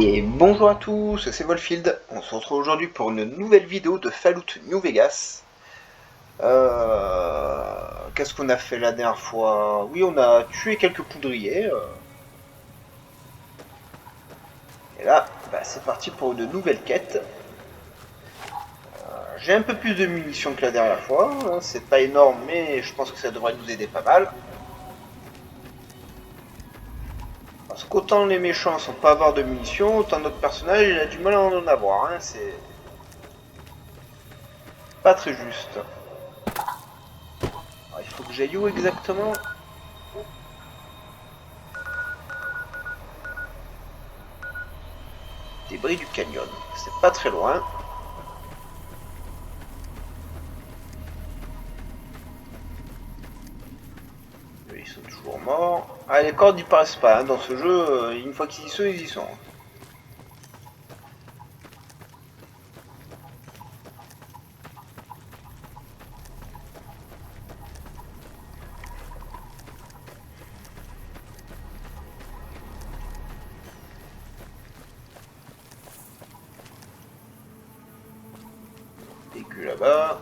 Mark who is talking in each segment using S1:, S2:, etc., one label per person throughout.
S1: Et bonjour à tous, c'est Wolfield. On se retrouve aujourd'hui pour une nouvelle vidéo de Fallout New Vegas. Qu'est-ce qu'on a fait la dernière fois? Oui, on a tué quelques poudriers. Et là, c'est parti pour une nouvelle quête. J'ai un peu plus de munitions que la dernière fois. C'est pas énorme, mais je pense que ça devrait nous aider pas mal. Parce qu'autant les méchants sont pas avoir de munitions, autant notre personnage il a du mal à en avoir. C'est pas très juste. Alors, il faut que j'aille où exactement? Débris du canyon. C'est pas très loin. Ils sont toujours morts. Ah, les cordes n'y paraissent pas. Dans ce jeu, une fois qu'ils y sont, ils y sont. Aigu là-bas.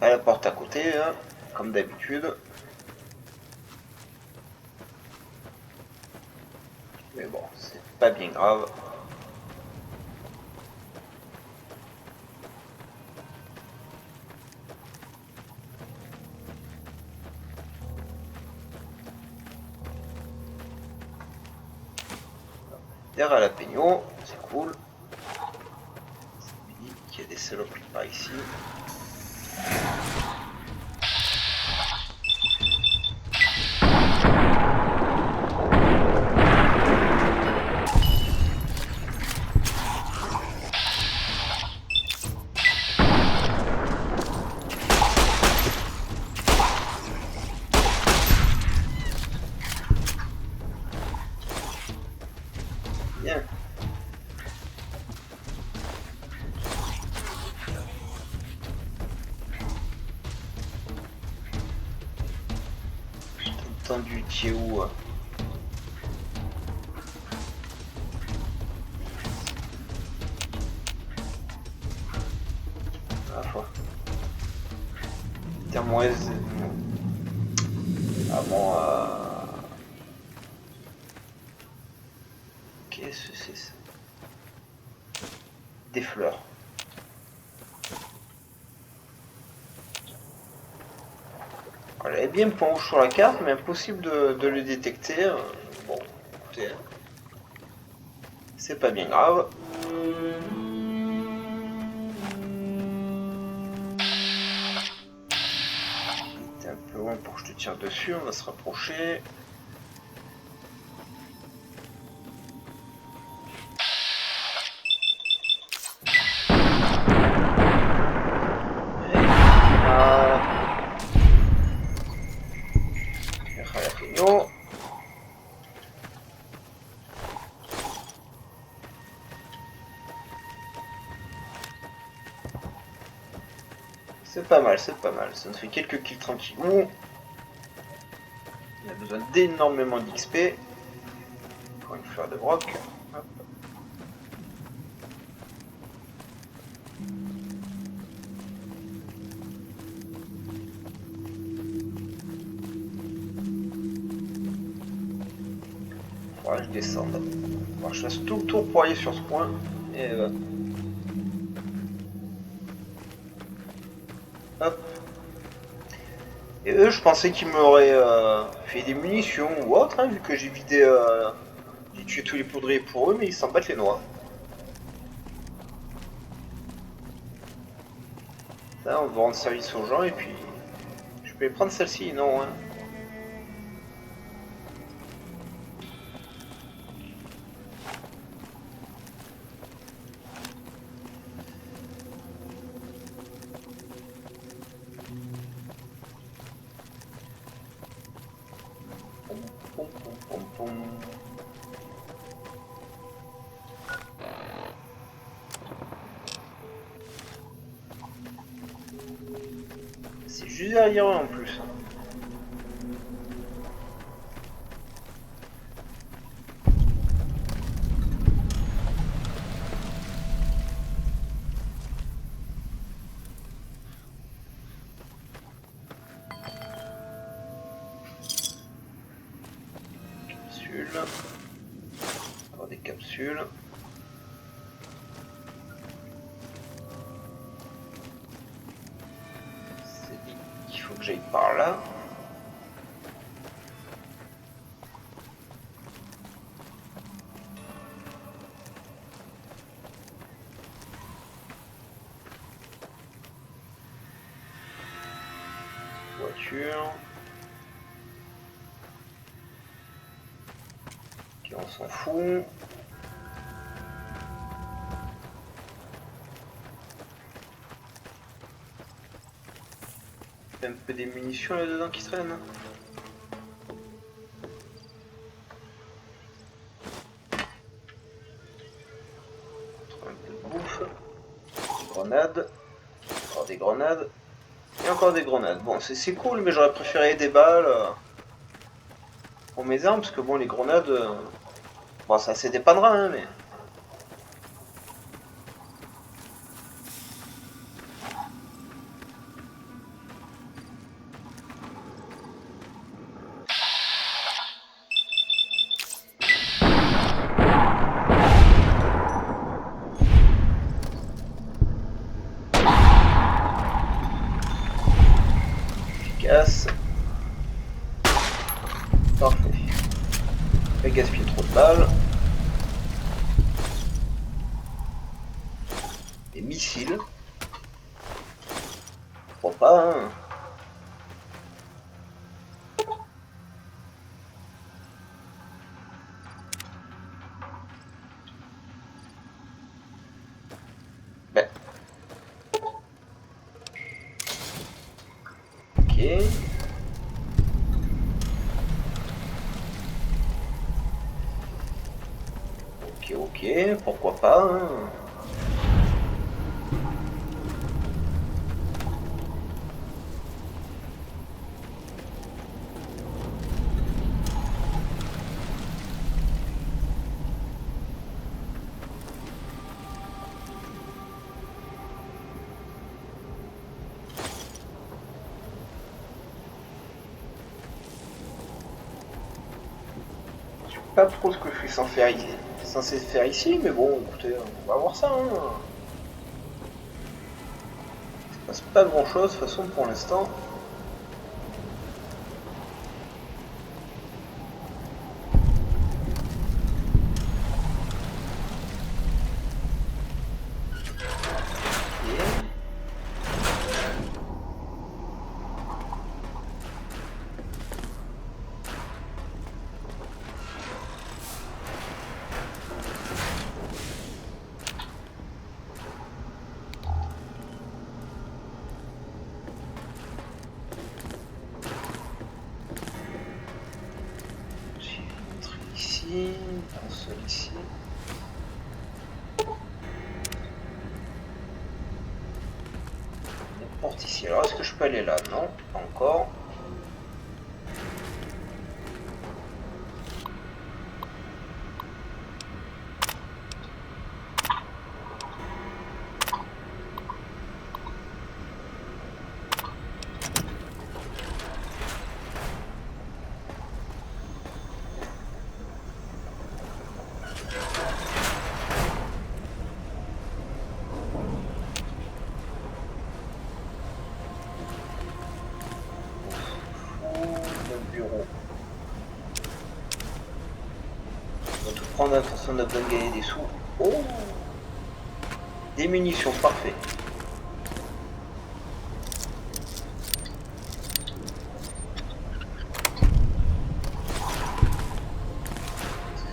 S1: À la porte à côté, comme d'habitude. Mais bon, c'est pas bien grave. Des jalapenos, c'est cool. Il dit qu'il y a des saloperies par ici. Bien. Entendu, tu es où? La fois. Thermoise. Ah bon, qu'est-ce que c'est ça? Des fleurs. Elle est bien le point rouge sur la carte, mais impossible de le détecter. Bon, écoutez, c'est pas bien grave. T'es un peu loin pour que je te tire dessus, on va se rapprocher. Jalapeno. C'est pas mal, c'est pas mal. Ça nous fait quelques kills tranquillou. On a besoin d'énormément d'XP. Pour une fleur de broc. Hop. Faudra que je descende. Faudra que je fasse tout le tour pour aller sur ce point. Et hop. Et eux, je pensais qu'ils m'auraient fait des munitions ou autre, vu que j'ai vidé. J'ai tué tous les poudriers pour eux, mais ils s'en battent les noix. Là, on va rendre service aux gens et puis. Je peux les prendre celle-ci, non, Pom, pom, pom, pom. juste derrière eux en plus. Capsule. Encore des capsules. C'est dit qu'il faut que j'aille par là. Voiture. Ok, on s'en fout. Il y a un peu des munitions là-dedans qui traînent. Un peu de bouffe. Des grenades. Encore des grenades. Et encore des grenades. Bon, c'est cool, mais j'aurais préféré des balles pour mes armes, parce que bon, les grenades... bon, ça c'est dépendra, hein, mais... Efficace. Parfait. Pas gaspiller trop de balles. Des missiles. Pourquoi pas, hein. Ben. Ok. Ok, pourquoi pas, hein. Je sais pas trop ce que je suis censé faire ici, mais bon, écoutez, on va voir ça, hein. Il se passe pas grand chose, de toute façon, pour l'instant. Ici, un seul ici. Une porte ici. Alors, est-ce que je peux aller là? Non, pas encore. Bureau. On va tout prendre, de toute façon on a besoin de gagner des sous. Oh, des munitions, parfait.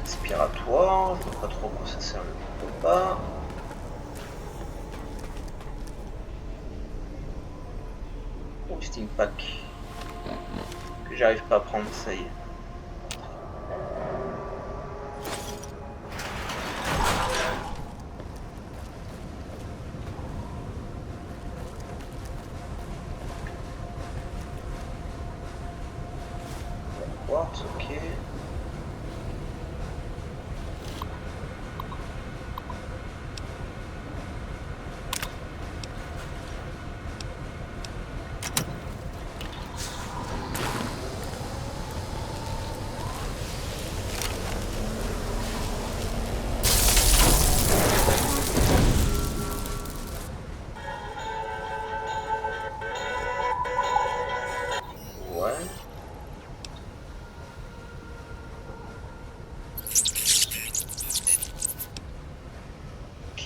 S1: Respiratoire, je vois pas trop à quoi ça sert le pas. Oh, Steam Pack. Que j'arrive pas à prendre, ça y est.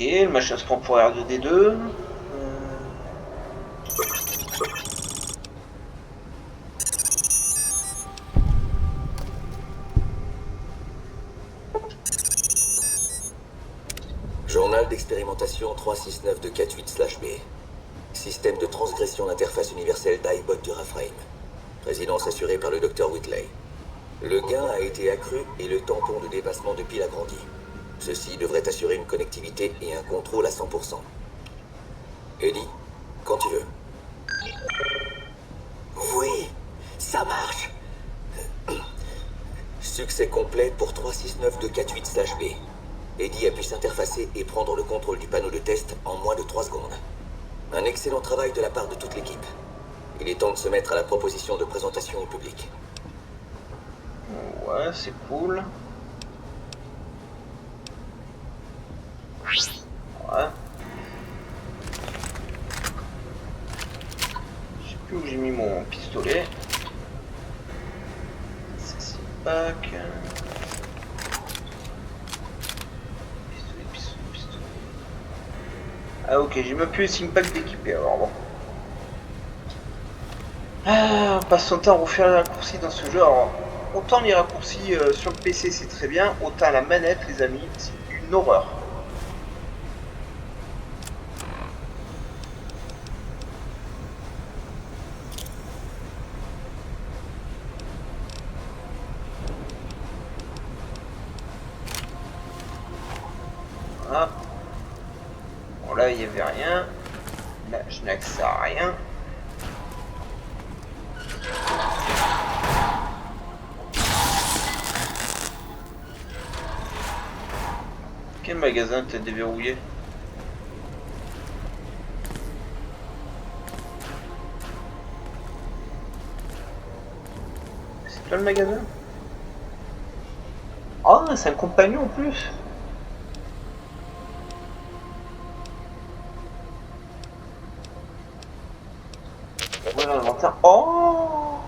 S1: le machin se prend pour R2D2.
S2: Journal d'expérimentation 369 de 48/B. Système de transgression d'interface universelle d'iBot du Raframe. Présidence assurée par le Dr Whitley. Le gain a été accru et le tampon de dépassement de pile agrandi. Ceci devrait assurer une connectivité et un contrôle à 100%. Eddie, quand tu veux. Oui, ça marche. Succès complet pour 369 de 48/B. Eddie a pu s'interfacer et prendre le contrôle du panneau de test en moins de 3 secondes. Un excellent travail de la part de toute l'équipe. Il est temps de se mettre à la proposition de présentation au public.
S1: Ouais, c'est cool. Ouais. Je sais plus où j'ai mis mon pistolet. C'est pack. Pistolet. Ah ok, j'ai même plus le Simpack d'équiper alors bon. Ah, on passe son temps à refaire les raccourcis dans ce jeu. Alors, autant les raccourcis sur le PC c'est très bien, autant la manette les amis, c'est une horreur. Voilà. Bon là il n'y avait rien. Là je n'ai accès à rien. Quel magasin t'as déverrouillé? C'est toi le magasin? Oh, c'est un compagnon en plus. Ouvrir l'inventaire. Oh!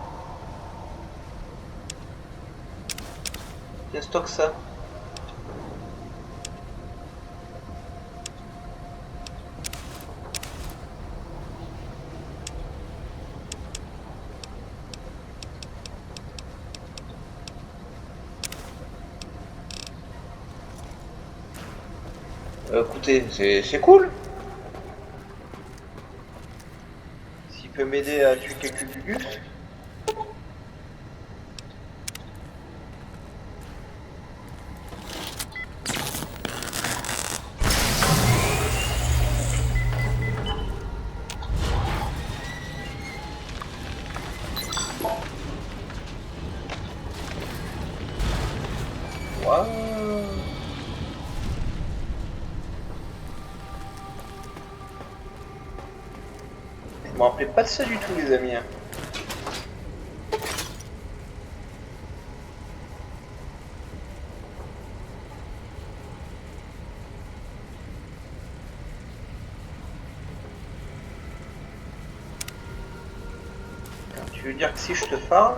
S1: Bien stock ça. Écoutez, c'est cool. S'il peut m'aider à tuer quelques gugus. Waouh. Je me rappelais pas de ça du tout les amis. Tu veux dire que si je te parle,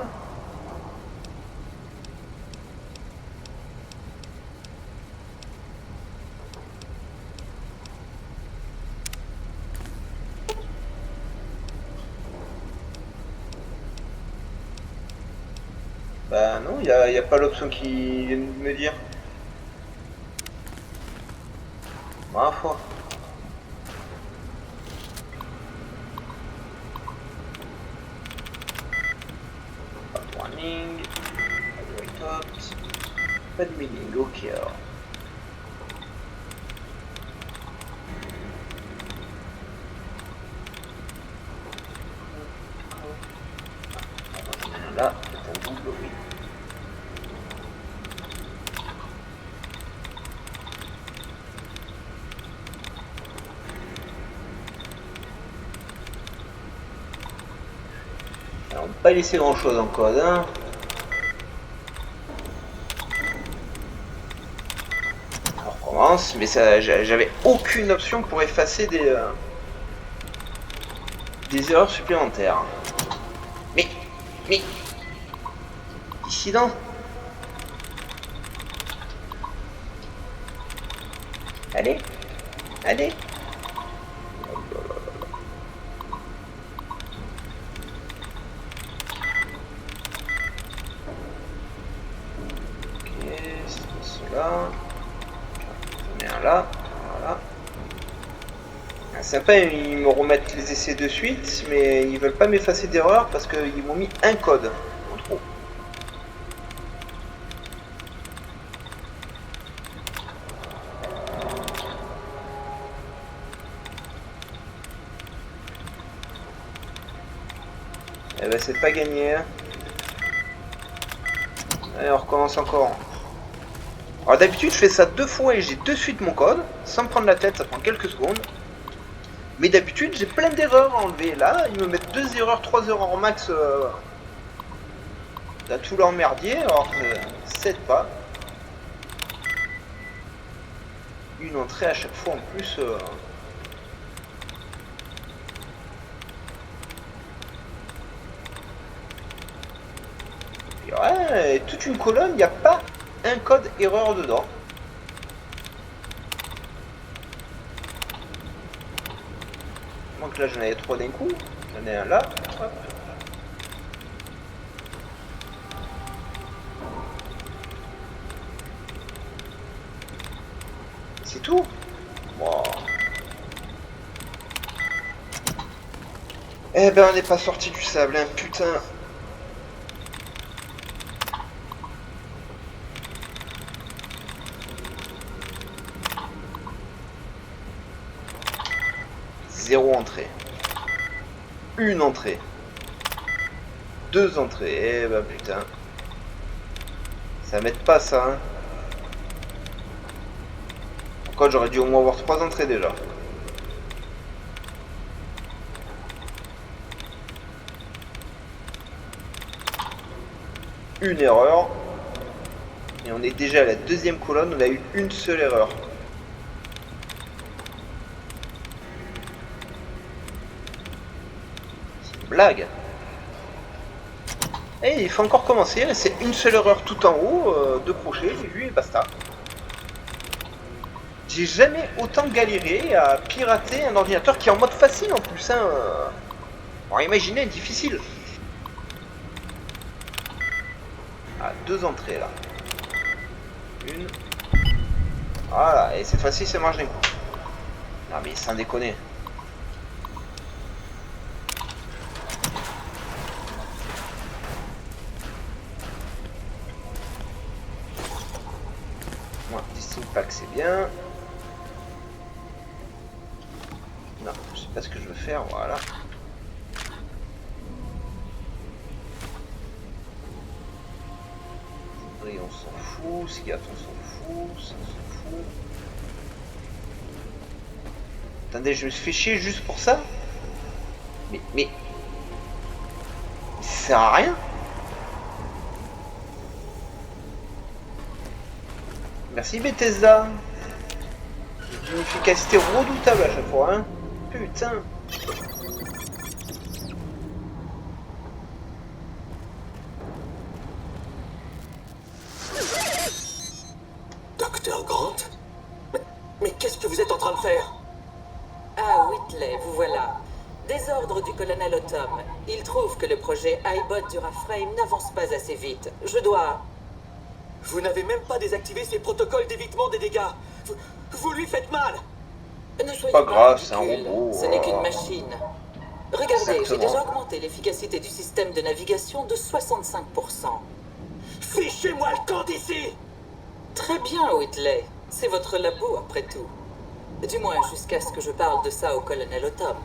S1: bah non, y a pas l'option qui vient de me dire. Ma foi. Pas de warning. Pas de top. Pas de meaning, ok alors. Là, c'est un double oui. Alors, on peut pas laisser grand chose en code, hein. On recommence, mais ça, j'avais aucune option pour effacer des erreurs supplémentaires. Mais, dissident. Allez, Allez. Ok, c'est cela. J'en ai un là. Voilà. Ah, sympa, ils me remettent les essais de suite, mais ils veulent pas m'effacer d'erreur parce qu'ils m'ont mis un code en trop. Eh ben c'est pas gagné. Hein. Allez, on recommence encore. Alors d'habitude je fais ça 2 fois et j'ai de suite mon code, sans me prendre la tête, ça prend quelques secondes. Mais d'habitude j'ai plein d'erreurs à enlever. Là, ils me mettent 2 erreurs, 3 erreurs max dans tout leur merdier, alors ça aide pas. Une entrée à chaque fois en plus. Et ouais, toute une colonne, il n'y a pas un code erreur dedans. Donc là j'en avais 3 d'un coup, j'en ai un là, hop. C'est tout. Wow. Eh ben on n'est pas sorti du sable, hein, putain. Zéro entrée. Une entrée. 2 entrées. Eh ben putain. Ça m'aide pas ça. Hein. Pourquoi j'aurais dû au moins avoir 3 entrées déjà. Une erreur. Et on est déjà à la 2e colonne, on a eu une seule erreur. C'est une blague. Et il faut encore commencer, c'est une seule erreur tout en haut, 2 crochets, j'ai vu et basta. J'ai jamais autant galéré à pirater un ordinateur qui est en mode facile en plus. Hein. Alors imaginez, difficile. Ah, 2 entrées là. Une. Voilà, et cette fois-ci ça marche d'un coup. Non mais sans déconner. Moi, Distinct Pack c'est bien. Non, je sais pas ce que je veux faire, voilà. Et on s'en fout, Sigat on s'en fout, ça on s'en fout. Attendez, je me suis fait chier juste pour ça. Mais ça sert à rien. Merci Bethesda. Une efficacité redoutable à chaque fois, hein. Putain.
S2: Docteur Grant? Mais qu'est-ce que vous êtes en train de faire?
S3: Ah, Whitley, vous voilà. Des ordres du colonel Autumn. Il trouve que le projet iBot du Raframe n'avance pas assez vite. Je dois...
S2: Vous n'avez même pas désactivé ces protocoles d'évitement des dégâts. Vous lui faites mal.
S3: Ne soyez
S1: Pas grave,
S3: ridicule.
S1: c'est un robot.
S3: Ce n'est qu'une machine. Regardez, j'ai
S1: Exactement.
S3: déjà augmenté l'efficacité du système de navigation de 65%.
S2: Fichez-moi le camp d'ici!
S3: Très bien, Whitley. C'est votre labo, après tout. Du moins, jusqu'à ce que je parle de ça au colonel Autumn.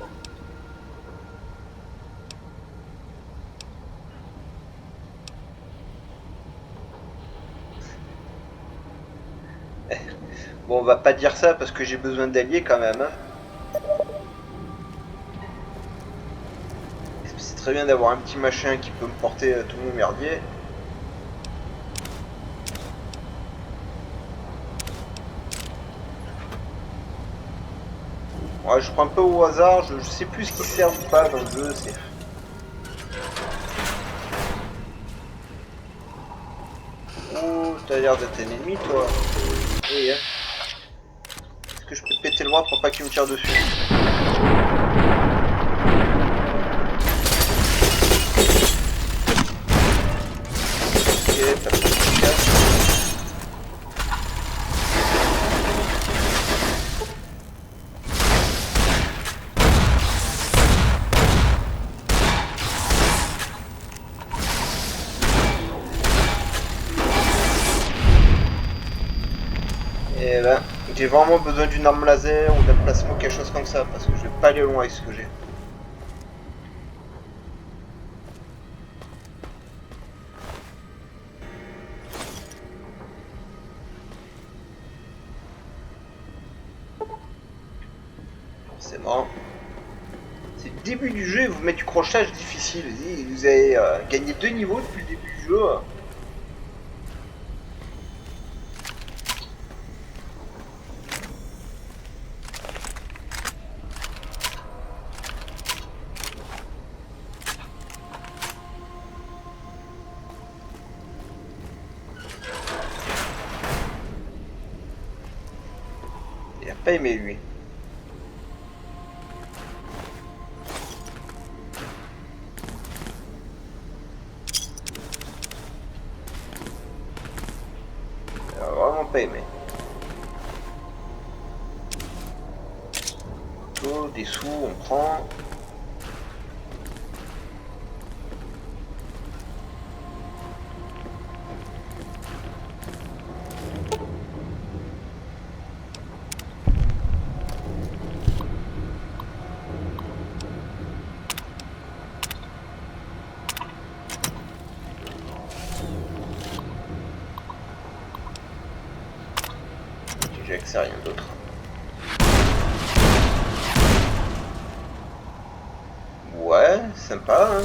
S1: Bon, on va pas dire ça parce que j'ai besoin d'alliés quand même. Hein. C'est très bien d'avoir un petit machin qui peut me porter tout mon merdier. Ouais, je prends un peu au hasard, je sais plus ce qui sert ou pas dans le jeu, c'est... Oh, t'as l'air d'être un ennemi, toi. Oui, hein. que je peux péter le bras pour pas qu'il me tire dessus? Ok, personne ne casse. Et ben, j'ai vraiment besoin d'une arme laser ou d'un plasma ou quelque chose comme ça, parce que je vais pas aller loin avec ce que j'ai. Forcément. C'est le début du jeu et vous mettez du crochetage difficile. Vous avez gagné 2 niveaux depuis le début du jeu. Il a pas aimé lui. Il a vraiment pas aimé. Oh, des sous, on prend. J'ai accès à rien d'autre. Ouais, sympa, hein.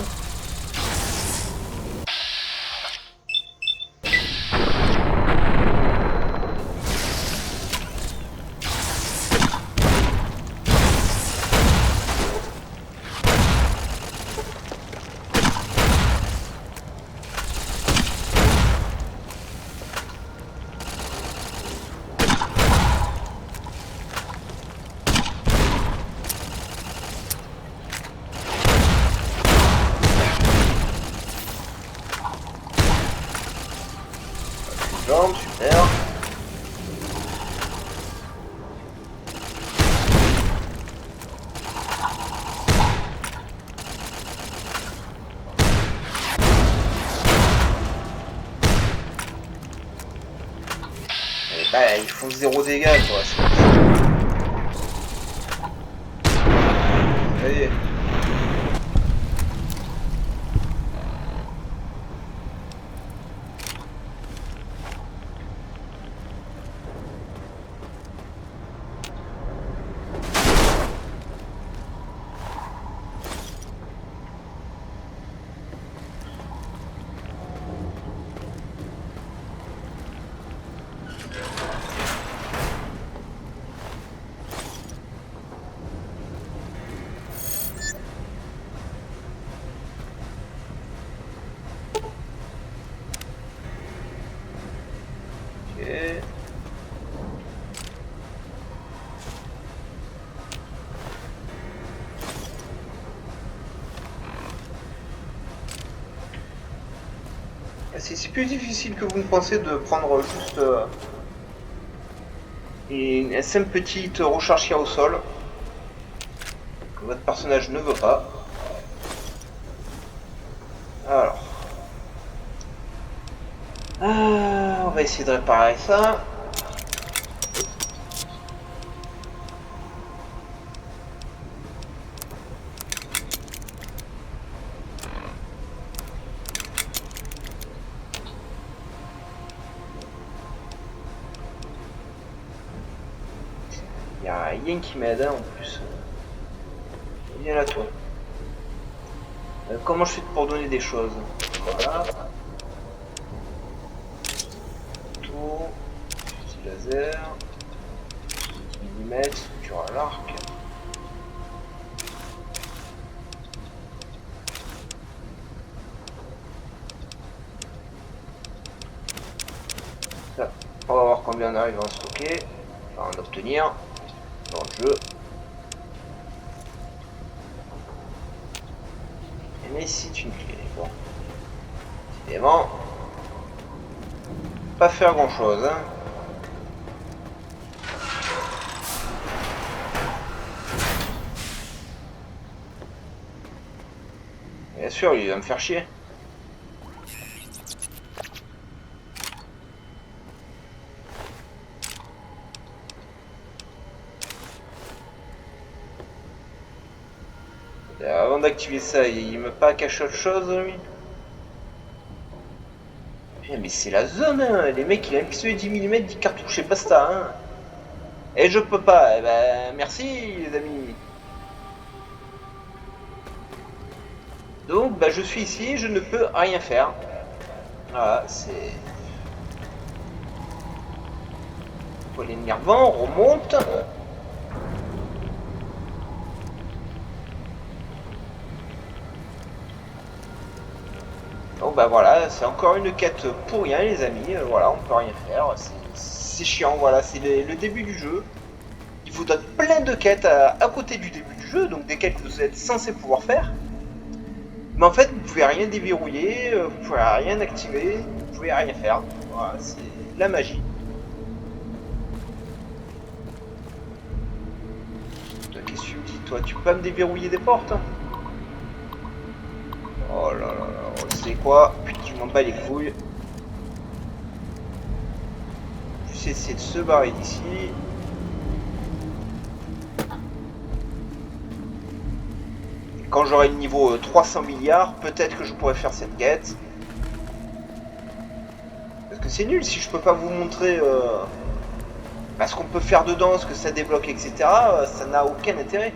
S1: Jambe, super. Et bah, ils font 0 dégâts, quoi. Ça y est. Ok. C'est plus difficile que vous ne pensez de prendre juste une simple petite recharge qu'il y a au sol que votre personnage ne veut pas. Alors, on va essayer de réparer ça. Il n'y a rien qui m'aide hein, en plus. Viens là toi. Comment je fais pour donner des choses? Voilà. Tout. Petit laser. Millimètre, structure à l'arc. Ça, on va voir combien on arrive à en stocker. Enfin, en obtenir. jeu. Mais c'est une clé. Bon. Évidemment, pas faire grand chose. Hein. Bien sûr, il va me faire chier. Avant d'activer ça, il me pas caché autre chose, lui. Mais c'est la zone, hein. Les mecs, il a un pistolet 10 mm, 10 cartouches et basta. Hein. Et je peux pas. Eh ben, merci, les amis. Donc, bah, je suis ici, je ne peux rien faire. Voilà, c'est... Faut les nervants, on remonte. Donc bah voilà, c'est encore une quête pour rien les amis, voilà, on peut rien faire, c'est chiant, voilà, c'est le début du jeu. Il vous donne plein de quêtes à côté du début du jeu, donc des quêtes que vous êtes censé pouvoir faire. Mais en fait, vous pouvez rien déverrouiller, vous pouvez rien activer, vous pouvez rien faire. Voilà, c'est la magie. Toi, qu'est-ce que tu me dis, toi? Tu peux pas me déverrouiller des portes? Oh là là là, c'est quoi? Putain, je m'en bats les couilles. Juste essayer de se barrer d'ici. Quand j'aurai le niveau 300 milliards, peut-être que je pourrai faire cette quête. Parce que c'est nul si je peux pas vous montrer ce qu'on peut faire dedans, ce que ça débloque, etc. Ça n'a aucun intérêt.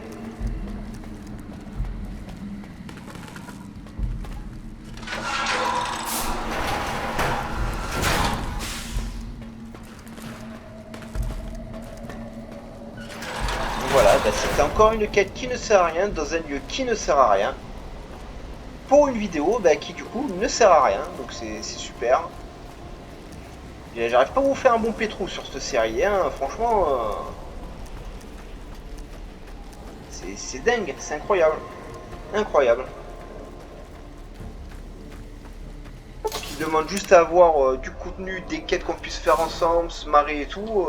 S1: Voilà, bah c'était encore une quête qui ne sert à rien, dans un lieu qui ne sert à rien. Pour une vidéo qui du coup ne sert à rien, donc c'est super. J'arrive pas à vous faire un bon pétrou sur cette série, hein. Franchement, c'est dingue, c'est incroyable. Incroyable. Qui demande juste à avoir du contenu, des quêtes qu'on puisse faire ensemble, se marrer et tout.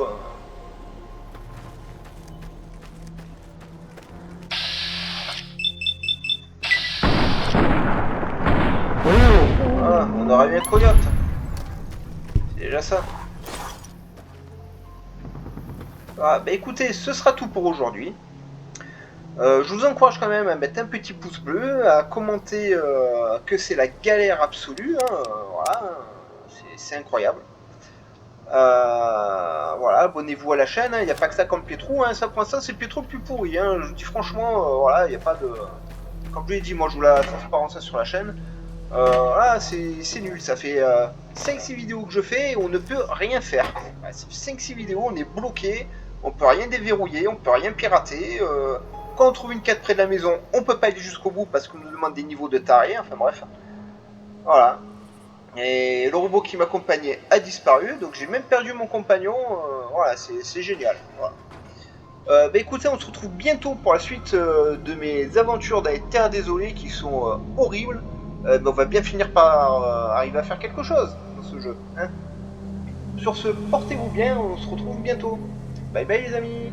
S1: Ah, on aurait bien coyote. C'est déjà ça. Ah, bah écoutez, ce sera tout pour aujourd'hui. Je vous encourage quand même à mettre un petit pouce bleu, à commenter que c'est la galère absolue. Hein, voilà, c'est incroyable. Voilà, abonnez-vous à la chaîne, il n'y a pas que ça comme Pietro, hein, ça pour l'instant c'est le Pietro le plus pourri, hein, je vous dis franchement, voilà, il n'y a pas de... Comme je l'ai dit, moi je joue la transparence sur la chaîne, voilà, c'est nul, ça fait 5-6 vidéos que je fais et on ne peut rien faire. Voilà, 5-6 vidéos, on est bloqué, on peut rien déverrouiller, on peut rien pirater, quand on trouve une quête près de la maison, on peut pas aller jusqu'au bout parce qu'on nous demande des niveaux de taré, enfin bref, voilà. Et le robot qui m'accompagnait a disparu, donc j'ai même perdu mon compagnon, voilà, c'est génial. Voilà. Bah écoutez, on se retrouve bientôt pour la suite de mes aventures dans les terres désolées qui sont horribles. Bah on va bien finir par arriver à faire quelque chose dans ce jeu. Hein. Sur ce, portez-vous bien, on se retrouve bientôt. Bye bye les amis.